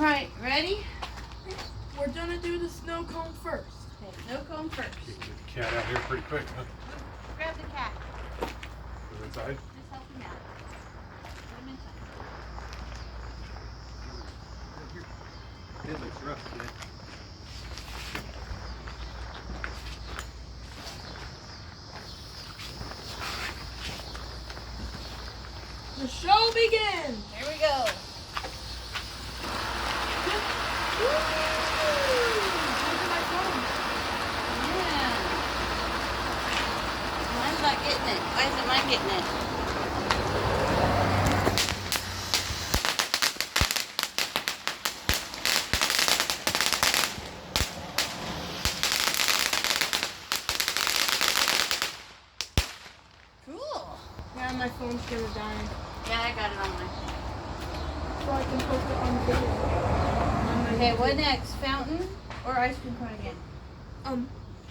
Alright, ready? We're gonna do the snow cone first. Okay, snow cone first. You can get the cat out here pretty quick, huh? Grab the cat. Put him inside. Just help him out. Put him inside. It looks rough, kid. The show begins! Here we go. Yeah. Mine's not getting it. Why isn't mine getting it? Cool. Yeah, my phone's gonna die. Yeah, I got it on mine. So I can post it on video. Okay, what next? Fountain or ice cream cone again?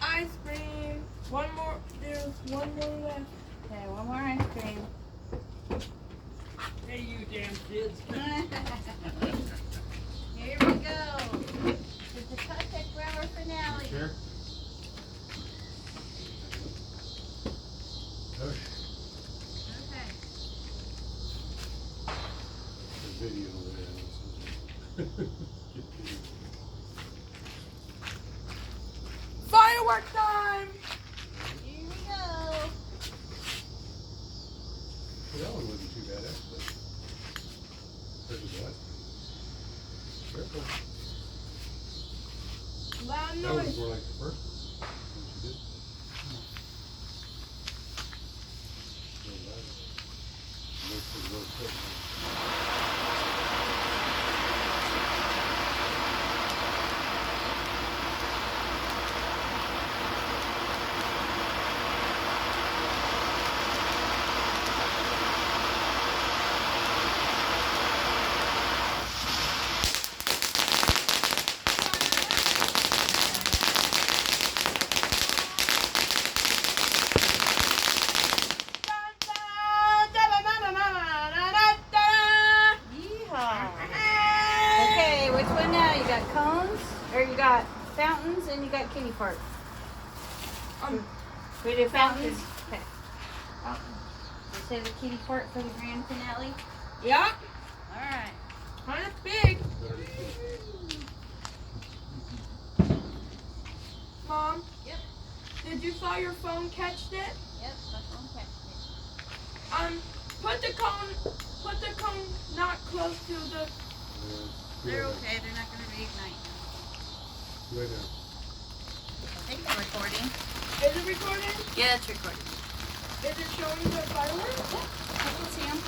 Ice cream. One more. There's one more left. Okay, one more ice cream. Hey, you damn kids. Here we go. It's the Cupcake Forever finale. Sure. Okay. Okay. The video there. Firework time! Here we go. That one wasn't too bad, actually. There's that. Careful. Loud That was noise. more like the first one. What you did. No louder. Makes it real quick. Yeehaw. Okay, which one now? You got cones, or you got fountains, and you got kitty park. We do fountains? Okay. We save the kitty park for the grand finale? Yeah, Alright. kind of big. Mom? Yep. Did you saw your phone catch it? Yep, that's one catch. Put the cone not close to the. They're okay, they're not going to reignite. Right now. I think they're recording. Is it recording? Yeah, it's recording. Is it showing the fireworks? I can see them.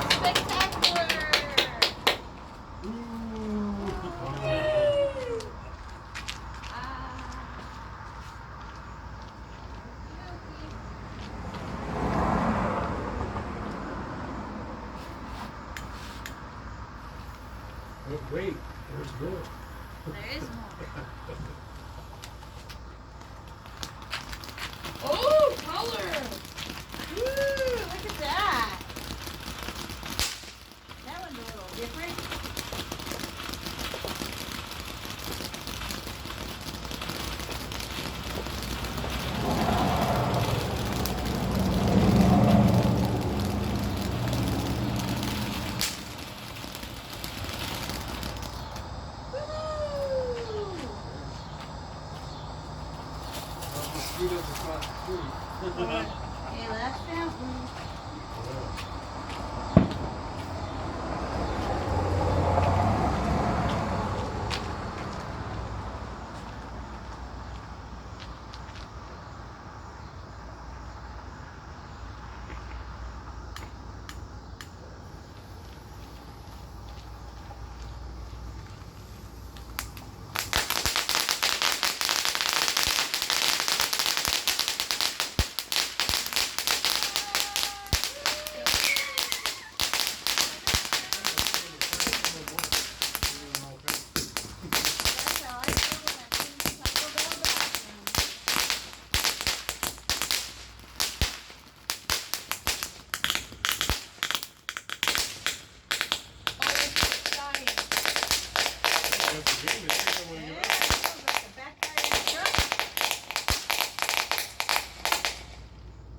Spectacular! Oh, wait, there's more. There is more. Oh, color! Woo! Look at that. That one's a little different. Okay, last fountain.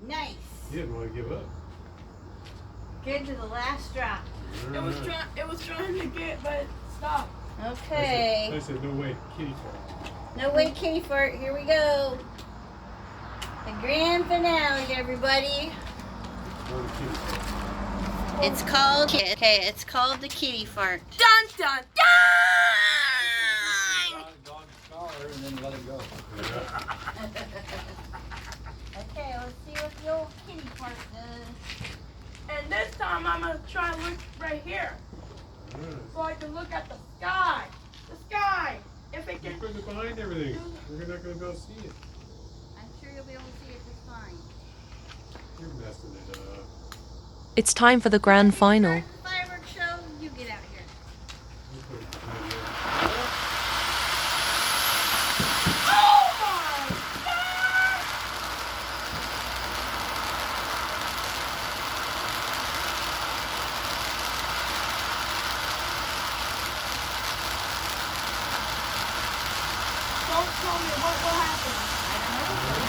Nice. You didn't want to give up. Good to the last drop. It was trying to get, but it stopped. Okay. I said no way, kitty fart. No way, kitty fart. Here we go. The grand finale, everybody. Or the kitty fart. It's called the kitty fart. Dun dun dun! Dog's collar and then let it go. Yeah. Okay, let's see what the old kitty fart does. And this time I'm gonna try and look right here, Alright. so I can look at the sky. The sky. If it You're can. putting it behind everything. We're not going to be able to see it. I'm sure you'll be able to see it just fine. You're messing it up. It's time for the grand final. Start the fireworks show. You get out here. You put it behind there. Oh my God! Don't tell me what will happen.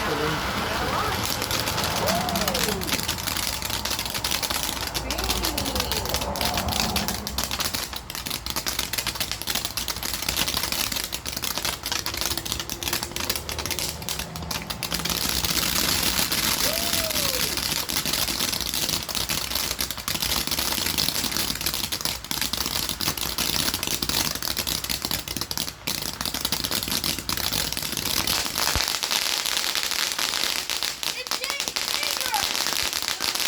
It's getting bigger.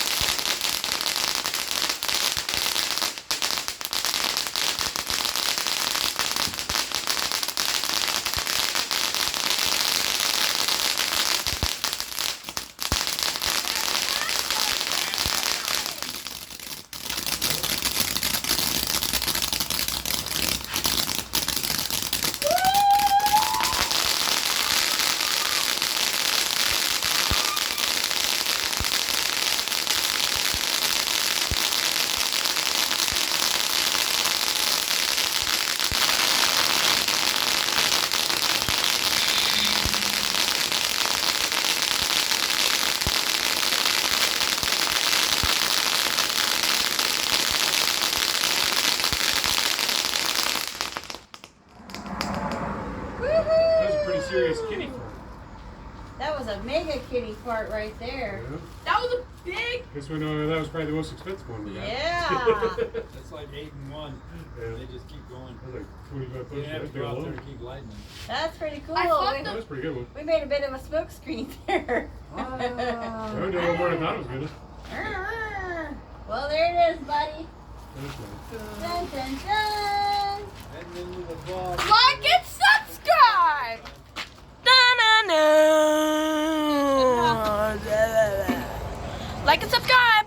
That was a pretty serious kitty fart. That was a mega kitty fart right there. Yeah. That was a big. Guess we know that was probably the most expensive one we got. Yeah. It's like 8 and 1. Yeah. They just keep going. That was like 25 You bucks. didn't have to That go out there alone. and keep lighting them. That's pretty cool. I thought We- That was a pretty good one. We made a bit of a smoke screen there. That did a little more than I thought it was gonna. Well, there it is, buddy. That's nice. Dun, dun, dun. Heading into the vlog. Like and subscribe. Da-na-na. Like and subscribe.